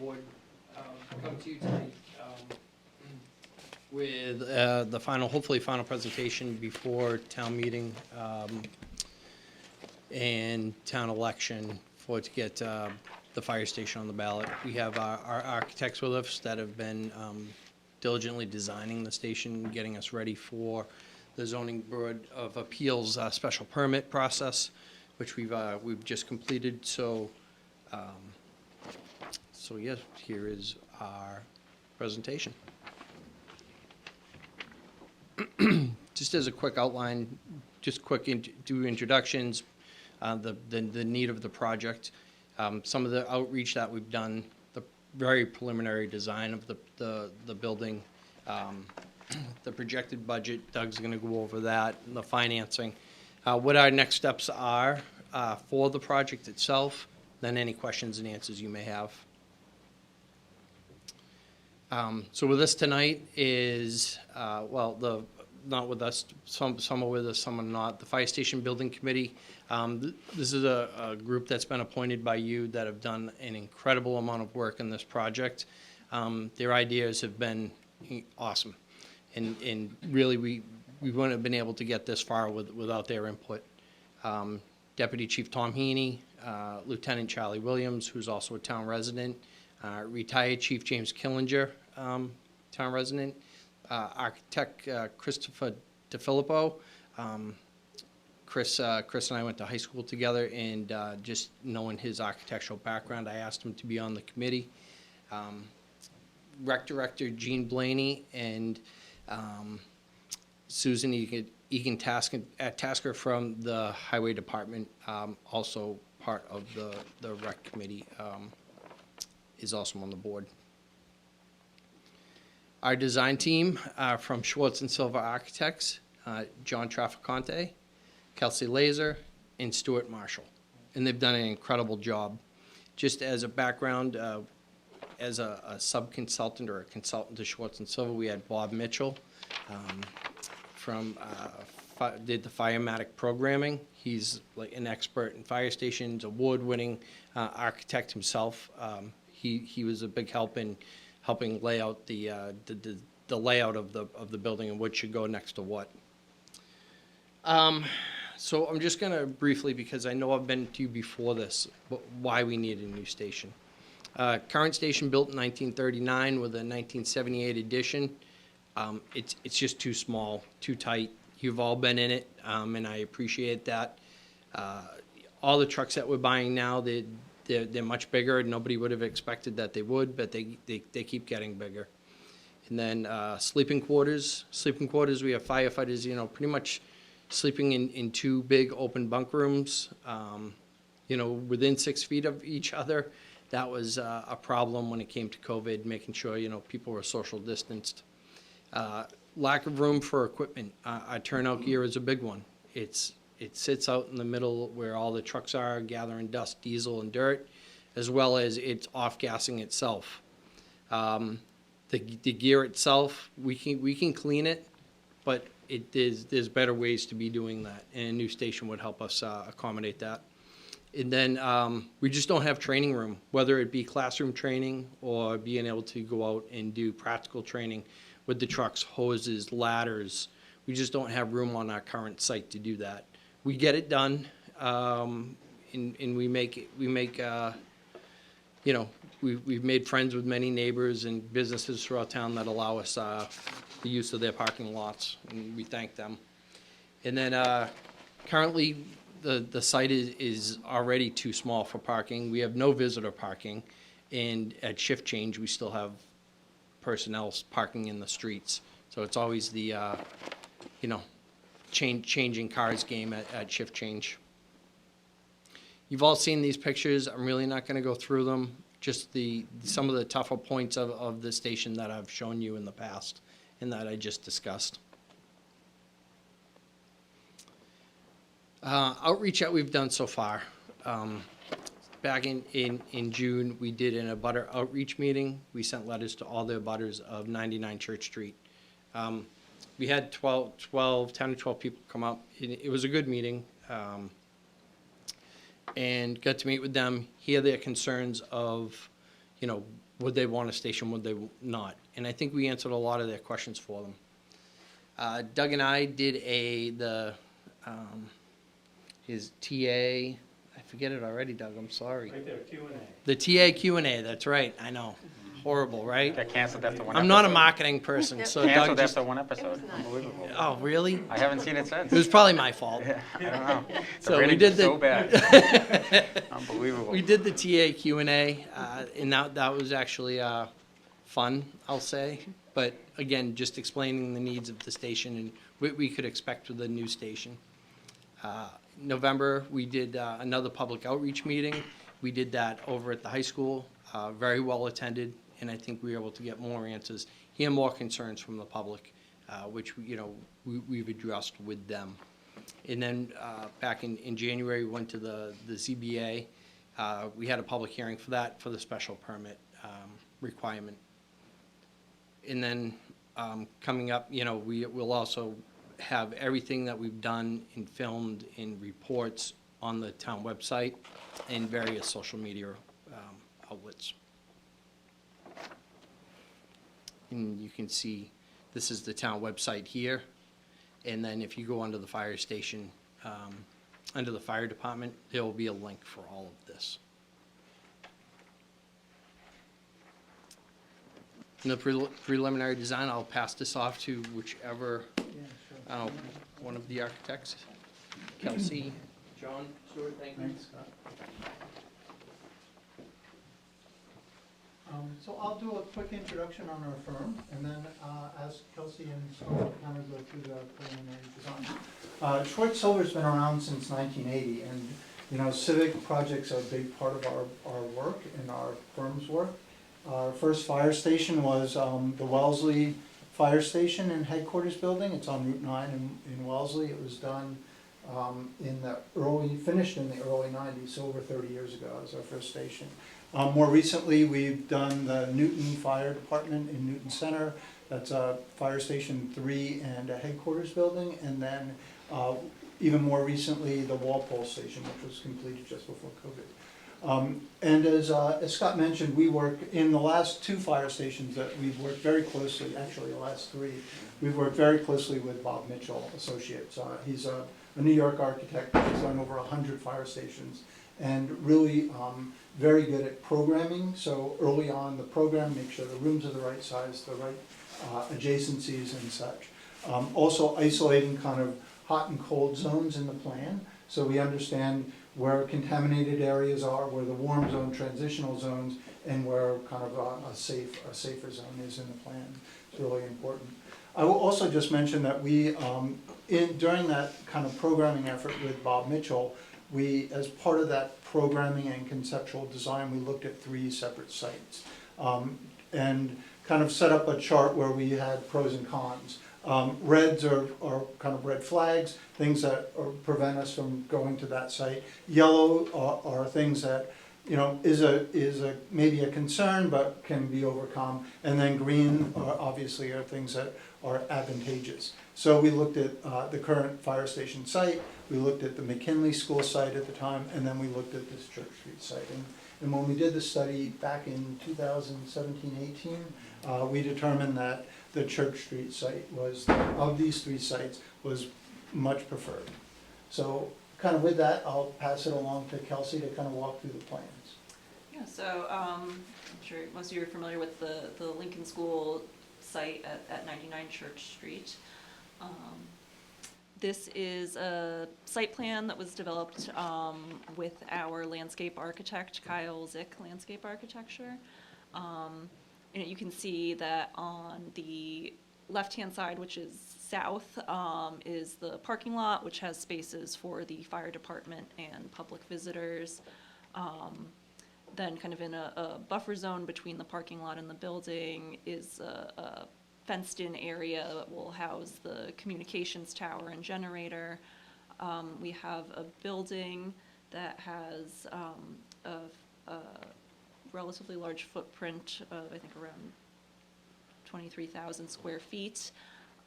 board, come to you tonight with the final, hopefully final presentation before town meeting and town election to get the fire station on the ballot. We have our architects with us that have been diligently designing the station, getting us ready for the zoning board of appeals special permit process, which we've just completed. So yes, here is our presentation. Just as a quick outline, just do introductions, the need of the project, some of the outreach that we've done, the very preliminary design of the building, the projected budget. Doug's going to go over that, and the financing, what our next steps are for the project itself, then any questions and answers you may have. So with us tonight is, not with us, some are with us, some are not, the Fire Station Building Committee. This is a group that's been appointed by you that have done an incredible amount of work in this project. Their ideas have been awesome. And really, we wouldn't have been able to get this far without their input. Deputy Chief Tom Heaney, Lieutenant Charlie Williams, who's also a town resident, retired Chief James Killinger, town resident, architect Christopher DeFilippo. Chris and I went to high school together, and just knowing his architectural background, I asked him to be on the committee. Rec Director Gene Blaney and Susan Egan-Tasker from the Highway Department, also part of the Rec Committee, is also on the board. Our design team from Schwartz and Silver Architects, John Traficante, Kelsey Laser, and Stuart Marshall. And they've done an incredible job. Just as a background, as a sub-consultant or a consultant to Schwartz and Silver, we had Bob Mitchell did the Firematic programming. He's like an expert in fire stations, award-winning architect himself. He was a big help in helping lay out the layout of the building and what should go next to what. So I'm just going to briefly, because I know I've been to you before this, why we need a new station. Current station built in 1939 with a 1978 addition. It's just too small, too tight. You've all been in it, and I appreciate that. All the trucks that we're buying now, they're much bigger. Nobody would have expected that they would, but they keep getting bigger. And then sleeping quarters. Sleeping quarters, we have firefighters, pretty much sleeping in two big open bunk rooms, within 6 feet of each other. That was a problem when it came to COVID, making sure, people were social distanced. Lack of room for equipment. Our turnout gear is a big one. It sits out in the middle where all the trucks are, gathering dust, diesel, and dirt, as well as it's off-gassing itself. The gear itself, we can clean it, but there's better ways to be doing that, and a new station would help us accommodate that. And then we just don't have training room, whether it be classroom training or being able to go out and do practical training with the trucks, hoses, ladders. We just don't have room on our current site to do that. We get it done, and we've made friends with many neighbors and businesses throughout town that allow us the use of their parking lots, and we thank them. And then currently, the site is already too small for parking. We have no visitor parking, and at shift change, we still have personnel parking in the streets. So it's always the, changing cars game at shift change. You've all seen these pictures. I'm really not going to go through them. Just some of the tougher points of the station that I've shown you in the past and that I just discussed. Outreach that we've done so far. Back in June, we did an abutter outreach meeting. We sent letters to all the abutters of 99 Church Street. We had 10 or 12 people come up. It was a good meeting. And got to meet with them, hear their concerns of, would they want a station, would they not? And I think we answered a lot of their questions for them. Doug and I did his TA, I forget it already, Doug, I'm sorry. Right there, Q&A. The TA Q&A, that's right, I know. Horrible, right? Got canceled after one episode. I'm not a marketing person, so Doug Canceled just, after one episode. Unbelievable. oh, really? I haven't seen it since. It was probably my fault. Yeah, I don't know. The So we ratings did are the- so bad. Unbelievable. We did the TA Q&A, and that was actually fun, I'll say. But again, just explaining the needs of the station and what we could expect with the new station. November, we did another public outreach meeting. We did that over at the high school, very well attended, and I think we were able to get more answers, hear more concerns from the public, which, we've addressed with them. And then back in January, we went to the ZBA. We had a public hearing for that, for the special permit requirement. And then coming up, we'll also have everything that we've done and filmed in reports on the town website and various social media outlets. And you can see, this is the town website here. And then if you go under the fire station, under the fire department, there will be a link for all of this. In the preliminary design, I'll pass this off to whichever, one of the architects. Kelsey, John, Stuart, thank you. Thanks, Scott. So I'll do a quick introduction on our firm, and then ask Kelsey and Scott to kind of go through the preliminary design. Schwartz Silver's been around since 1980, and civic projects are a big part of our work and our firm's work. Our first fire station was the Wellesley Fire Station and Headquarters Building. It's on Route 9 in Wellesley. It was done finished in the early 90s, so over 30 years ago. It was our first station. More recently, we've done the Newton Fire Department in Newton Center. That's Fire Station 3 and a headquarters building. And then even more recently, the Walpole Station, which was completed just before COVID. And as Scott mentioned, we work in the last two fire stations that we've worked very closely, actually the last three, we've worked very closely with Bob Mitchell Associates. He's a New York architect who's done over 100 fire stations and really very good at programming. So early on the program, make sure the rooms are the right size, the right adjacencies and such. Also isolating kind of hot and cold zones in the plan, so we understand where contaminated areas are, where the warm zone, transitional zones, and where kind of a safer zone is in the plan. It's really important. I will also just mention that we, during that kind of programming effort with Bob Mitchell, we, as part of that programming and conceptual design, we looked at 3 separate sites and kind of set up a chart where we had pros and cons. Reds are kind of red flags, things that prevent us from going to that site. Yellow are things that is maybe a concern but can be overcome. And then green obviously are things that are advantageous. So we looked at the current fire station site, we looked at the McKinley School site at the time, and then we looked at this Church Street site. And when we did the study back in 2017-18, we determined that the Church Street site was, of these 3 sites, was much preferred. So kind of with that, I'll pass it along to Kelsey to kind of walk through the plans. Yeah, so I'm sure most of you are familiar with the Lincoln School site at 99 Church Street. This is a site plan that was developed with our landscape architect, Kyle Zick Landscape Architecture. And you can see that on the left-hand side, which is south, is the parking lot, which has spaces for the fire department and public visitors. Then kind of in a buffer zone between the parking lot and the building is a fenced-in area that will house the communications tower and generator. We have a building that has a relatively large footprint of, I think, around 23,000 square feet.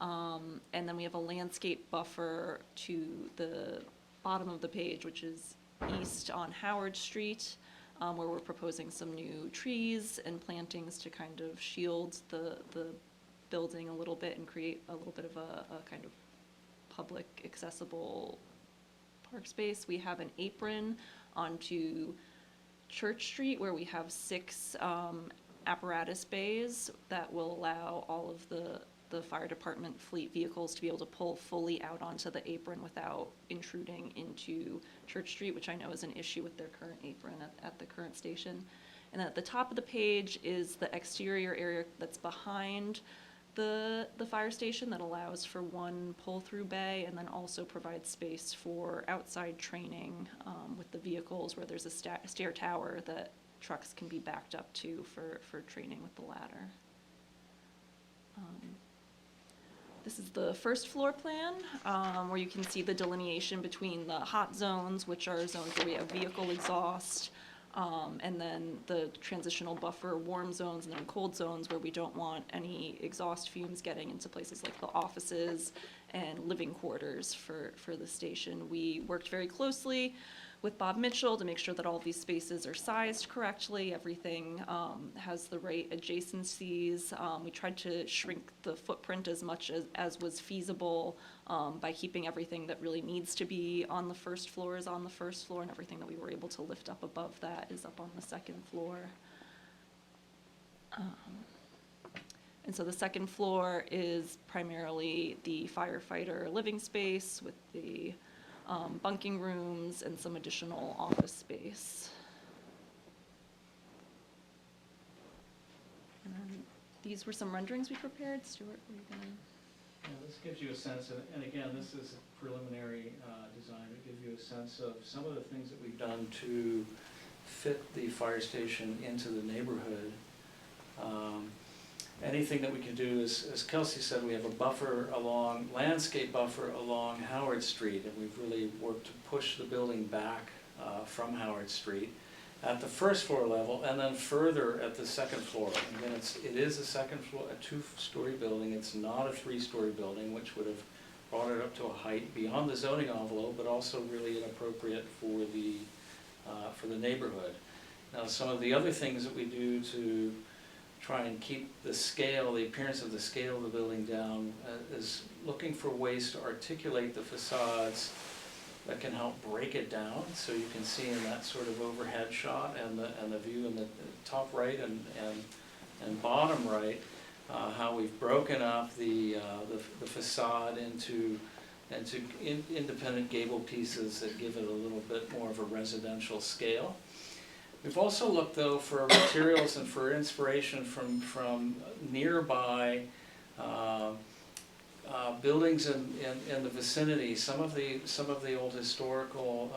And then we have a landscape buffer to the bottom of the page, which is east on Howard Street. where we're proposing some new trees and plantings to kind of shield the building a little bit and create a little bit of a kind of public accessible park space. We have an apron onto Church Street where we have 6 apparatus bays that will allow all of the fire department fleet vehicles to be able to pull fully out onto the apron without intruding into Church Street, which I know is an issue with their current apron at the current station. And at the top of the page is the exterior area that's behind the fire station that allows for one pull-through bay and then also provides space for outside training with the vehicles where there's a stair tower that trucks can be backed up to for training with the ladder. This is the first floor plan, where you can see the delineation between the hot zones, which are zones where we have vehicle exhaust, and then the transitional buffer warm zones, and then cold zones where we don't want any exhaust fumes getting into places like the offices and living quarters for the station. We worked very closely with Bob Mitchell to make sure that all of these spaces are sized correctly, everything has the right adjacencies. We tried to shrink the footprint as much as was feasible by keeping everything that really needs to be on the first floor is on the first floor, and everything that we were able to lift up above that is up on the second floor. And so the second floor is primarily the firefighter living space with the bunking rooms and some additional office space. And then these were some renderings we prepared. Stuart, were you gonna? Yeah, this gives you a sense of, and again, this is a preliminary design. It gives you a sense of some of the things that we've done to fit the fire station into the neighborhood. Anything that we can do is, as Kelsey said, we have a landscape buffer along Howard Street, and we've really worked to push the building back from Howard Street at the first floor level, and then further at the second floor. Again, it is a second floor, a 2-story building. It's not a 3-story building, which would have brought it up to a height beyond the zoning envelope, but also really inappropriate for the neighborhood. Now, some of the other things that we do to try and keep the scale, the appearance of the scale of the building down, is looking for ways to articulate the facades that can help break it down. So you can see in that sort of overhead shot and the view in the top right and bottom right, how we've broken up the facade into independent gable pieces that give it a little bit more of a residential scale. We've also looked, though, for materials and for inspiration from nearby buildings in the vicinity. Some of the old historical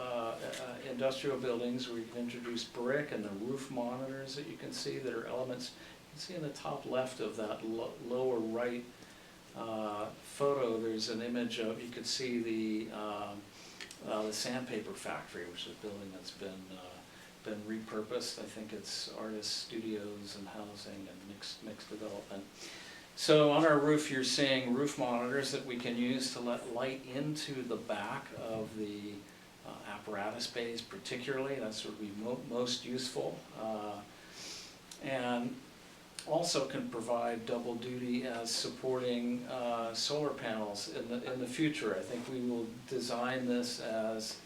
industrial buildings where you can introduce brick, and the roof monitors that you can see that are elements. You can see in the top left of that lower right photo, there's an image of, you could see the sandpaper factory, which is a building that's been repurposed. I think it's artist studios and housing and mixed development. So on our roof, you're seeing roof monitors that we can use to let light into the back of the apparatus bays particularly. That's what would be most useful. And also can provide double duty as supporting solar panels in the future. I think we will design this as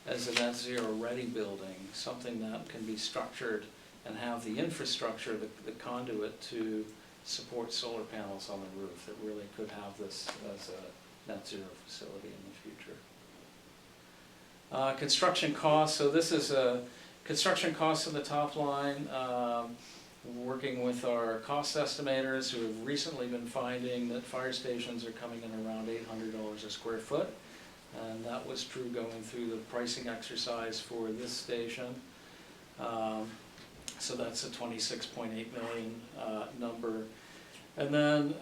a net zero ready building, something that can be structured and have the infrastructure, the conduit to support solar panels on the roof that really could have this as a net zero facility in the future. Construction costs, so this is a construction costs in the top line. Working with our cost estimators who have recently been finding that fire stations are coming in around $800 a square foot. And that was true going through the pricing exercise for this station. So that's a 26.8 million number. And then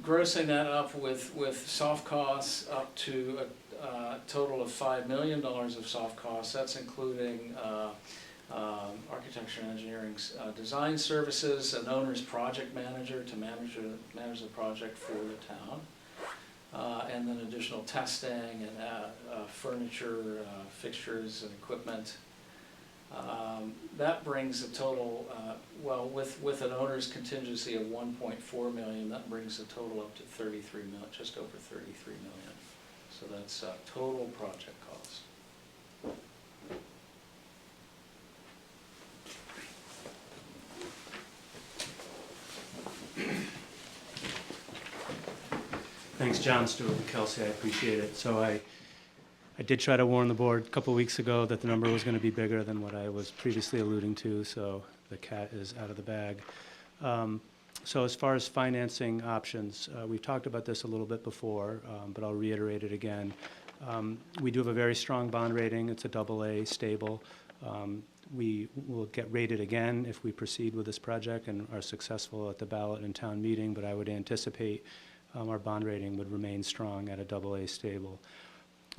grossing that up with soft costs up to a total of $5 million of soft costs. That's including architecture and engineering design services, an owner's project manager to manage the project for the town. And then additional testing and furniture, fixtures and equipment. That brings a total, well, with an owner's contingency of 1.4 million, that brings the total up to 33 million, just over 33 million. So that's total project cost. Thanks, John, Stuart, and Kelsey, I appreciate it. So I did try to warn the board a couple weeks ago that the number was going to be bigger than what I was previously alluding to, so the cat is out of the bag. So as far as financing options, we've talked about this a little bit before, but I'll reiterate it again. We do have a very strong bond rating. It's a AA stable. We will get rated again if we proceed with this project and are successful at the ballot and town meeting, but I would anticipate our bond rating would remain strong at a AA stable.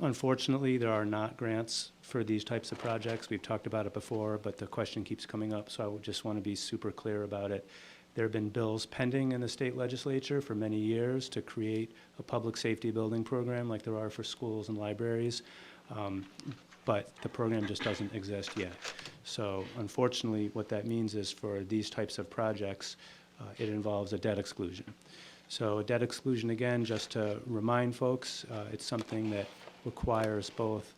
Unfortunately, there are not grants for these types of projects. We've talked about it before, but the question keeps coming up, so I would just want to be super clear about it. There have been bills pending in the state legislature for many years to create a public safety building program like there are for schools and libraries, but the program just doesn't exist yet. So unfortunately, what that means is for these types of projects, it involves a debt exclusion. So a debt exclusion, again, just to remind folks, it's something that requires both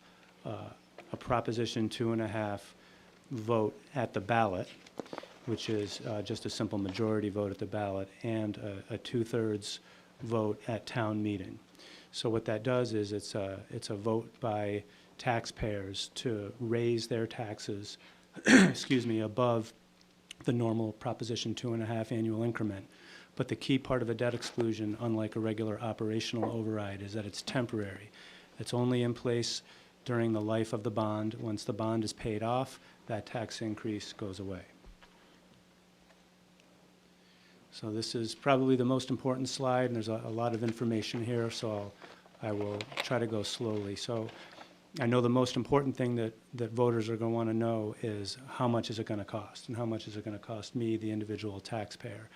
a Proposition 2.5 vote at the ballot, which is just a simple majority vote at the ballot, and a 2/3 vote at town meeting. So what that does is it's a vote by taxpayers to raise their taxes, excuse me, above the normal Proposition 2.5 annual increment. But the key part of a debt exclusion, unlike a regular operational override, is that it's temporary. It's only in place during the life of the bond. Once the bond is paid off, that tax increase goes away. So this is probably the most important slide, and there's a lot of information here, so I will try to go slowly. So I know the most important thing that voters are going to want to know is how much is it going to cost, and how much is it going to cost me, the individual taxpayer.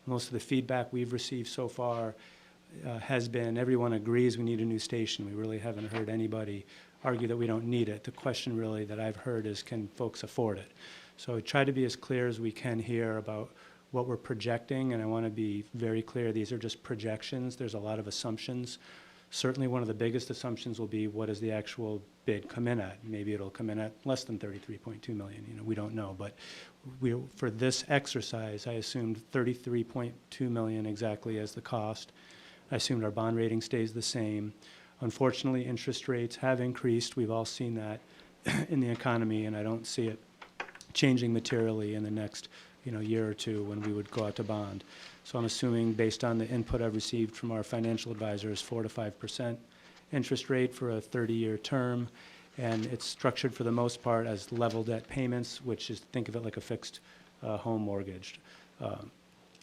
Most of the feedback we've received so far has been everyone agrees we need a new station. We really haven't heard anybody argue that we don't need it. The question really that I've heard is, can folks afford it? So I try to be as clear as we can here about what we're projecting, and I want to be very clear, these are just projections. There's a lot of assumptions. Certainly one of the biggest assumptions will be, what does the actual bid come in at? Maybe it'll come in at less than 33.2 million, we don't know. But for this exercise, I assumed 33.2 million exactly as the cost. I assumed our bond rating stays the same. Unfortunately, interest rates have increased. We've all seen that in the economy, and I don't see it changing materially in the next year or two when we would go out to bond. So I'm assuming, based on the input I've received from our financial advisors, 4 to 5% interest rate for a 30-year term, and it's structured for the most part as level debt payments, which is, think of it like a fixed home mortgage.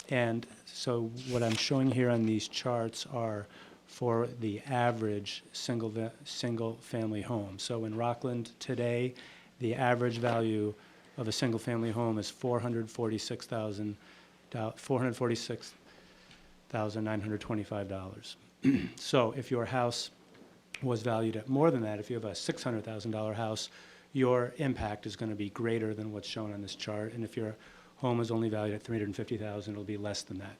And so what I'm showing here on these charts are for the average single-family home. So in Rockland today, the average value of a single-family home is $446,925. So if your house was valued at more than that, if you have a $600,000 house, your impact is going to be greater than what's shown on this chart. And if your home is only valued at $350,000, it'll be less than that.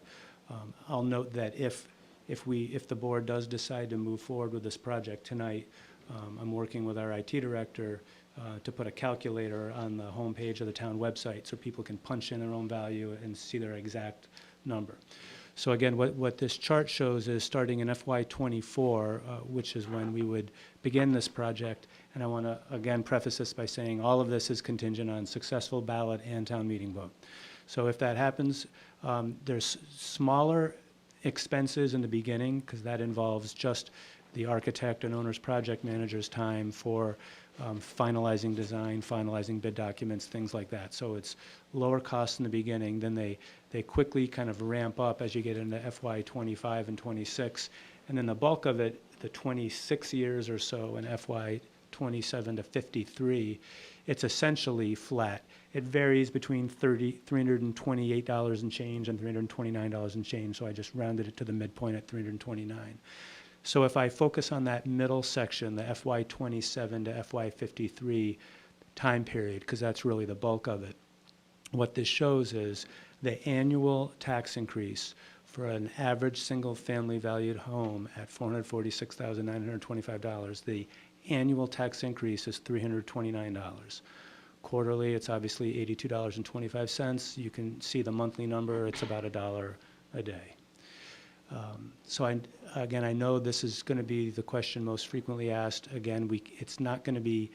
I'll note that if the board does decide to move forward with this project tonight, I'm working with our IT director to put a calculator on the homepage of the town website so people can punch in their own value and see their exact number. So again, what this chart shows is starting in FY24, which is when we would begin this project. And I want to, again, preface this by saying all of this is contingent on successful ballot and town meeting vote. So if that happens, there's smaller expenses in the beginning, because that involves just the architect and owner's project manager's time for finalizing design, finalizing bid documents, things like that. So it's lower costs in the beginning, then they quickly kind of ramp up as you get into FY25 and 26, and then the bulk of it, the 26 years or so in FY27 to 53, it's essentially flat. It varies between $328 and change and $329 and change, so I just rounded it to the midpoint at $329. So if I focus on that middle section, the FY27 to FY53, time period, because that's really the bulk of it. What this shows is the annual tax increase for an average single-family valued home at $446,925. The annual tax increase is $329. Quarterly, it's obviously $82.25. You can see the monthly number, it's about $1 a day. So again, I know this is going to be the question most frequently asked. Again, it's not going to be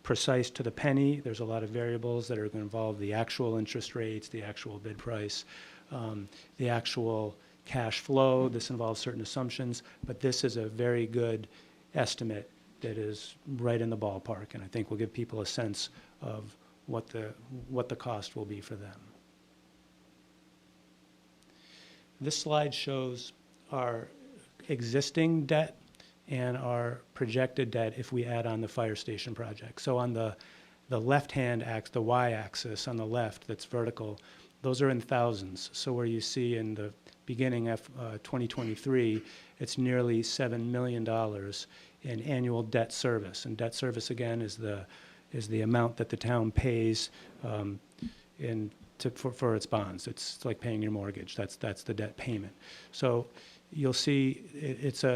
precise to the penny. There's a lot of variables that are going to involve the actual interest rates, the actual bid price, the actual cash flow. This involves certain assumptions, but this is a very good estimate that is right in the ballpark, and I think will give people a sense of what the cost will be for them. This slide shows our existing debt and our projected debt if we add on the fire station project. So on the left-hand axis, the y-axis on the left that's vertical, those are in thousands. So where you see in the beginning of 2023, it's nearly $7 million in annual debt service. And debt service, again, is the amount that the town pays for its bonds. It's like paying your mortgage. That's the debt payment. So you'll see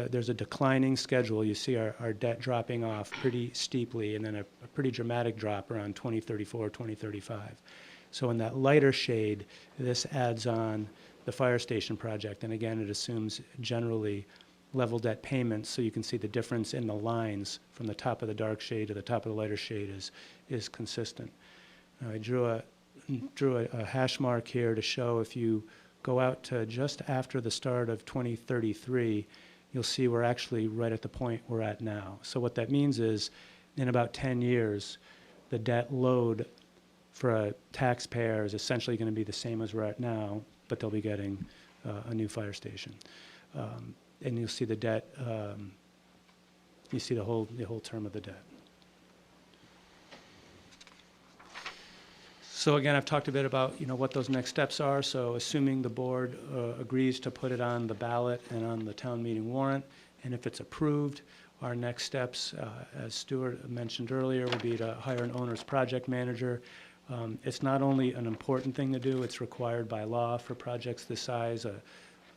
there's a declining schedule. You see our debt dropping off pretty steeply, and then a pretty dramatic drop around 2034, 2035. So in that lighter shade, this adds on the fire station project, and again, it assumes generally level debt payments, so you can see the difference in the lines from the top of the dark shade to the top of the lighter shade is consistent. I drew a hash mark here to show if you go out to just after the start of 2033, you'll see we're actually right at the point we're at now. So what that means is in about 10 years, the debt load for a taxpayer is essentially going to be the same as we're at now, but they'll be getting a new fire station. And you'll see the debt, you see the whole term of the debt. So again, I've talked a bit about what those next steps are. So assuming the board agrees to put it on the ballot and on the town meeting warrant, and if it's approved, our next steps, as Stuart mentioned earlier, would be to hire an owner's project manager. It's not only an important thing to do, it's required by law for projects this size.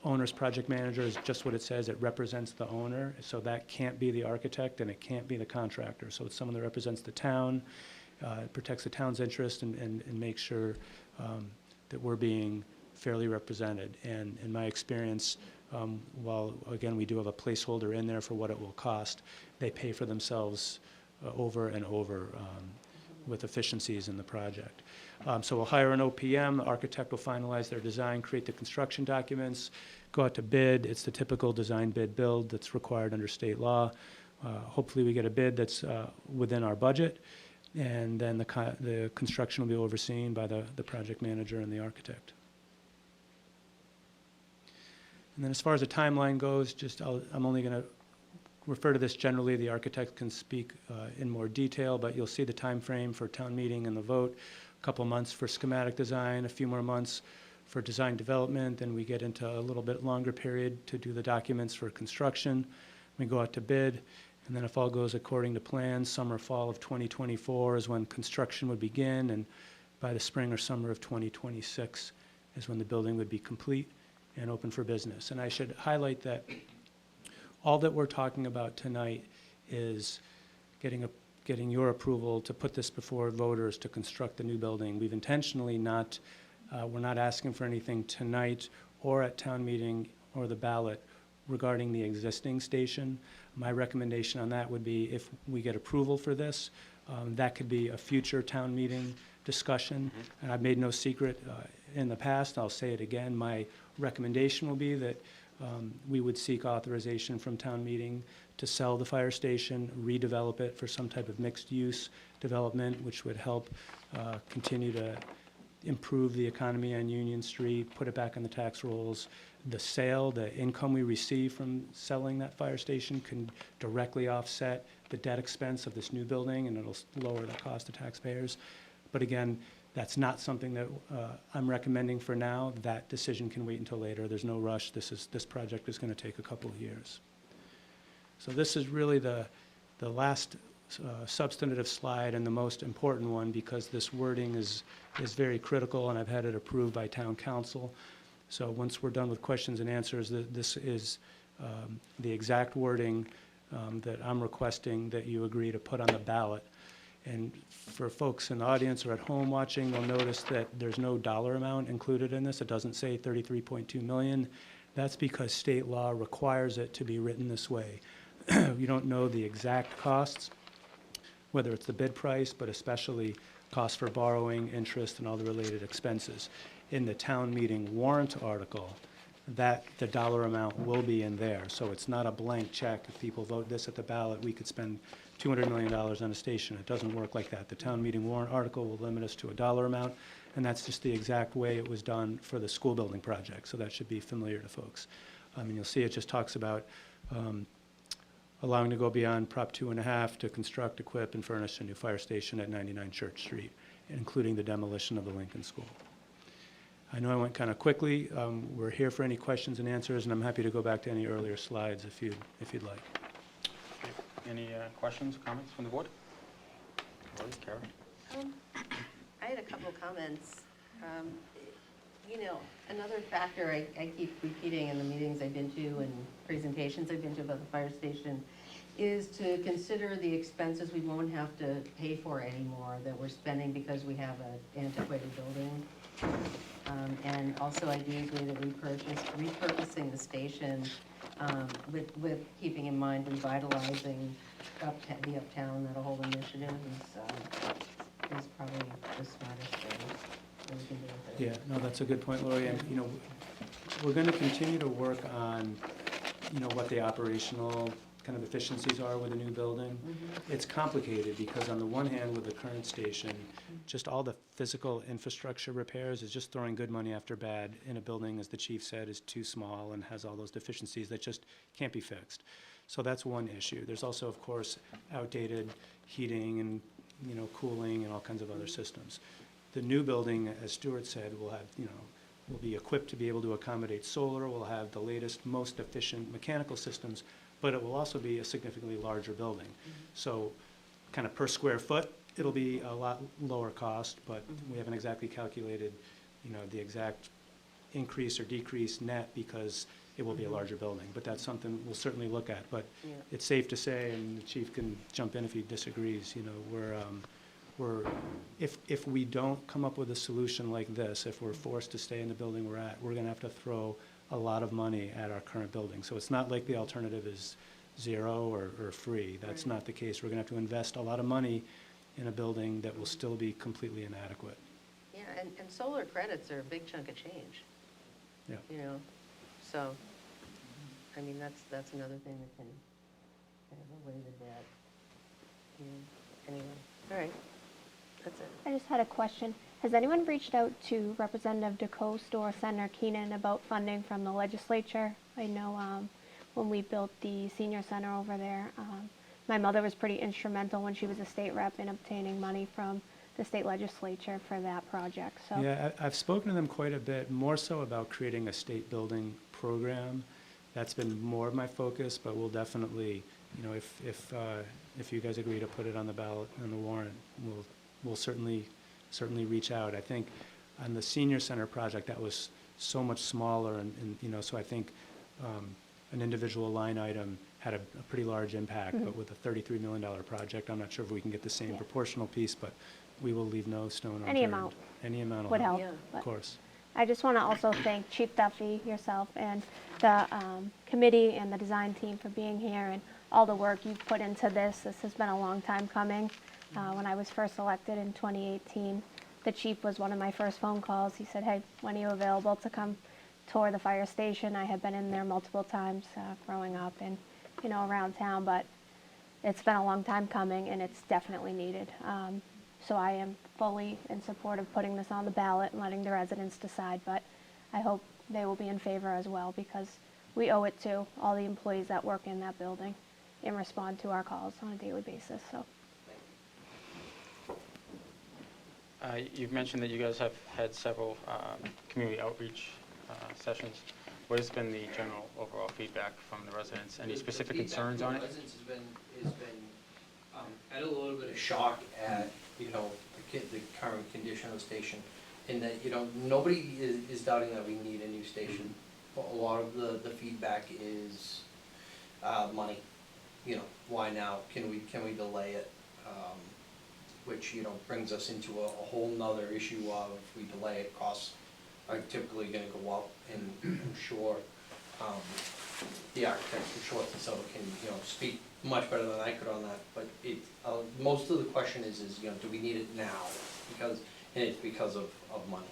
Owner's project manager is just what it says. It represents the owner, so that can't be the architect and it can't be the contractor. So it's someone that represents the town, protects the town's interest, and makes sure that we're being fairly represented. And in my experience, while again we do have a placeholder in there for what it will cost, they pay for themselves over and over with efficiencies in the project. So we'll hire an OPM, the architect will finalize their design, create the construction documents, go out to bid. It's the typical design bid build that's required under state law. Hopefully we get a bid that's within our budget, and then the construction will be overseen by the project manager and the architect. And then as far as the timeline goes, I'm only going to refer to this generally. The architect can speak in more detail, but you'll see the time frame for town meeting and the vote. A couple months for schematic design, a few more months for design development, then we get into a little bit longer period to do the documents for construction. We go out to bid, and then if all goes according to plan, summer, fall of 2024 is when construction would begin, and by the spring or summer of 2026 is when the building would be complete and open for business. And I should highlight that all that we're talking about tonight is getting your approval to put this before voters to construct the new building. We've intentionally we're not asking for anything tonight or at town meeting or the ballot regarding the existing station. My recommendation on that would be if we get approval for this, that could be a future town meeting discussion. And I've made no secret in the past, I'll say it again, my recommendation will be that we would seek authorization from town meeting to sell the fire station, redevelop it for some type of mixed-use development, which would help continue to improve the economy on Union Street, put it back on the tax rolls. The sale, the income we receive from selling that fire station can directly offset the debt expense of this new building, and it'll lower the cost to taxpayers. But again, that's not something that I'm recommending for now. That decision can wait until later. There's no rush. This project is going to take a couple of years. So this is really the last substantive slide and the most important one, because this wording is very critical, and I've had it approved by town council. So once we're done with questions and answers, this is the exact wording that I'm requesting that you agree to put on the ballot. And for folks in the audience or at home watching, they'll notice that there's no dollar amount included in this. It doesn't say 33.2 million. That's because state law requires it to be written this way. You don't know the exact costs, whether it's the bid price, but especially costs for borrowing, interest, and all the related expenses. In the town meeting warrant article, that the dollar amount will be in there. So it's not a blank check. If people vote this at the ballot, we could spend $200 million on a station. It doesn't work like that. The town meeting warrant article will limit us to a dollar amount, and that's just the exact way it was done for the school building project. So that should be familiar to folks. And you'll see it just talks about allowing to go beyond Prop 2.5 to construct, equip, and furnish a new fire station at 99 Church Street, including the demolition of the Lincoln School. I know I went kind of quickly. We're here for any questions and answers, and I'm happy to go back to any earlier slides if you'd like. Any questions, comments from the board? Lori, Karen? I had a couple of comments. You know, another factor I keep repeating in the meetings I've been to and presentations I've been to about the fire station is to consider the expenses we won't have to pay for anymore that we're spending because we have an antiquated building. And also ideally the repurposing the station with keeping in mind revitalizing the uptown. That whole initiative is probably the smartest thing that we can do with it. Yeah, no, that's a good point, Lori. And, you know, we're going to continue to work on, you know, what the operational kind of efficiencies are with a new building. It's complicated because on the one hand, with the current station, just all the physical infrastructure repairs is just throwing good money after bad in a building, as the chief said, is too small and has all those deficiencies that just can't be fixed. So that's one issue. There's also, of course, outdated heating and, you know, cooling and all kinds of other systems. The new building, as Stuart said, will have, you know, will be equipped to be able to accommodate solar, will have the latest, most efficient mechanical systems, but it will also be a significantly larger building. So kind of per square foot, it'll be a lot lower cost, but we haven't exactly calculated, you know, the exact increase or decrease net because it will be a larger building. But that's something we'll certainly look at. But Yeah. it's safe to say, and the chief can jump in if he disagrees, you know, if we don't come up with a solution like this, if we're forced to stay in the building we're at, we're gonna have to throw a lot of money at our current building. So it's not like the alternative is zero or free. That's Right. not the case. We're gonna have to invest a lot of money in a building that will still be completely inadequate. Yeah, and solar credits are a big chunk of change. Yeah. You know, so, I mean, that's another thing that can kind of allay the debt. Anyway, all right, that's it. I just had a question. Has anyone reached out to Representative DeCoste or Senator Keenan about funding from the legislature? I know when we built the senior center over there, my mother was pretty instrumental when she was a state rep in obtaining money from the state legislature for that project, so. Yeah, I've spoken to them quite a bit, more so about creating a state building program. That's been more of my focus, but we'll definitely, you know, if you guys agree to put it on the ballot and the warrant, we'll certainly reach out. I think on the senior center project, that was so much smaller and you know, so I think an individual line item had a pretty large impact, but with a $33 million project, I'm not sure if we can get the same Yeah. proportional piece, but we will leave no stone unturned. Any amount Any amount will would help. Yeah. Of but- course. I just want to also thank Chief Duffy, yourself, and the committee and the design team for being here and all the work you've put into this. This has been a long time coming. When I was first elected in 2018, the chief was one of my first phone calls. He said, hey, when are you available to come tour the fire station? I had been in there multiple times growing up and, you know, around town, but it's been a long time coming and it's definitely needed. So I am fully in support of putting this on the ballot and letting the residents decide, but I hope they will be in favor as well because we owe it to all the employees that work in that building and respond to our calls on a daily basis, so. You've mentioned that you guys have had several community outreach sessions. What has been the general overall feedback from the residents? Any specific concerns on it? Residents has been I had a little bit of shock at, you know, the current condition of the station, in that, you know, nobody is doubting that we need a new station. But a lot of the feedback is, money. You know, why now? Can we delay it? Which, you know, brings us into a whole nother issue of, if we delay it, costs are typically gonna go up, and I'm sure, the architect from Short and Silver can, you know, speak much better than I could on that, but most of the question is, you know, do we need it now? And it's because of money.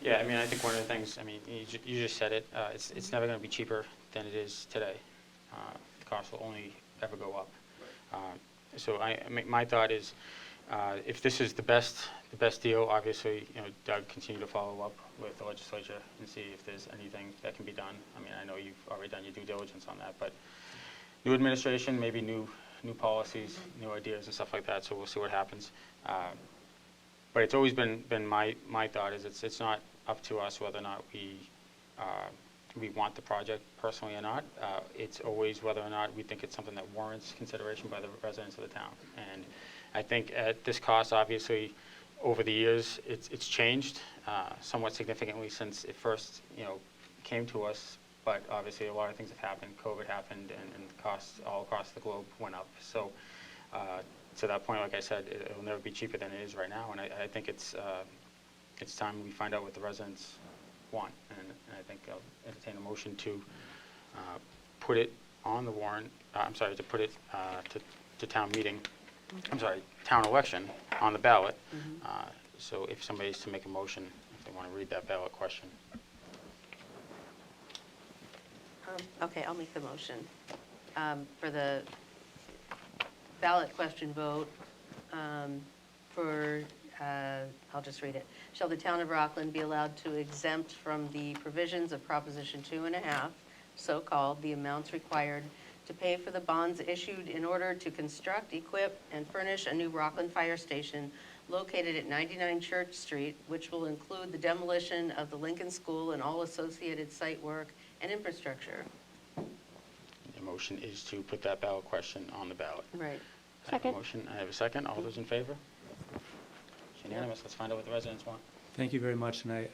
Yeah, I mean, I think one of the things, I mean, you just said it, it's never gonna be cheaper than it is today. The cost will only ever go up. So my thought is, if this is the best deal, obviously, you know, Doug, continue to follow up with the legislature and see if there's anything that can be done. I mean, I know you've already done your due diligence on that, but new administration, maybe new policies, new ideas and stuff like that, so we'll see what happens. But it's always been my thought is it's not up to us whether or not we want the project personally or not. It's always whether or not we think it's something that warrants consideration by the residents of the town. And I think at this cost, obviously, over the years, it's changed somewhat significantly since it first, you know, came to us. But obviously, a lot of things have happened. COVID happened, and the costs all across the globe went up. So to that point, like I said, it'll never be cheaper than it is right now. And I think it's time we find out what the residents want. And I think I'll entertain a motion to put it on the warrant. To put it to town meeting. I'm sorry, town election on the ballot. So if somebody's to make a motion, if they want to read that ballot question. Okay, I'll make the motion. For the ballot question vote, I'll just read it. Shall the town of Rockland be allowed to exempt from the provisions of Proposition 2.5, so-called, the amounts required to pay for the bonds issued in order to construct, equip, and furnish a new Rockland fire station located at 99 Church Street, which will include the demolition of the Lincoln School and all associated site work and infrastructure? The motion is to put that ballot question on the ballot. Right. I have a Second. motion. I have a second. All those in favor? It's unanimous. Let's find out what the residents want. Thank you very much, and I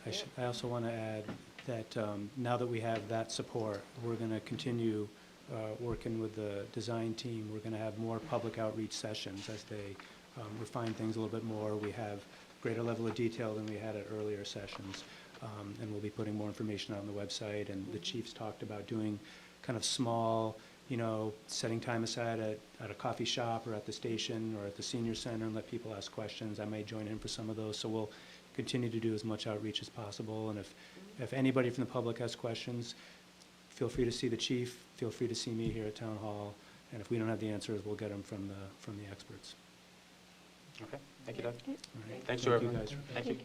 also want to add that now that we have that support, we're going to continue working with the design team. We're going to have more public outreach sessions as they refine things a little bit more. We have greater level of detail than we had at earlier sessions, and we'll be putting more information on the website. And the chief's talked about doing kind of small, you know, setting time aside at a coffee shop or at the station or at the senior center and let people ask questions. I may join in for some of those, so we'll continue to do as much outreach as possible. And if anybody from the public has questions, feel free to see the chief, feel free to see me here at Town Hall, and if we don't have the answers, we'll get them from the experts. Okay. Thank you, Doug. All right. Thanks Thank to you, everyone. guys. Thank you.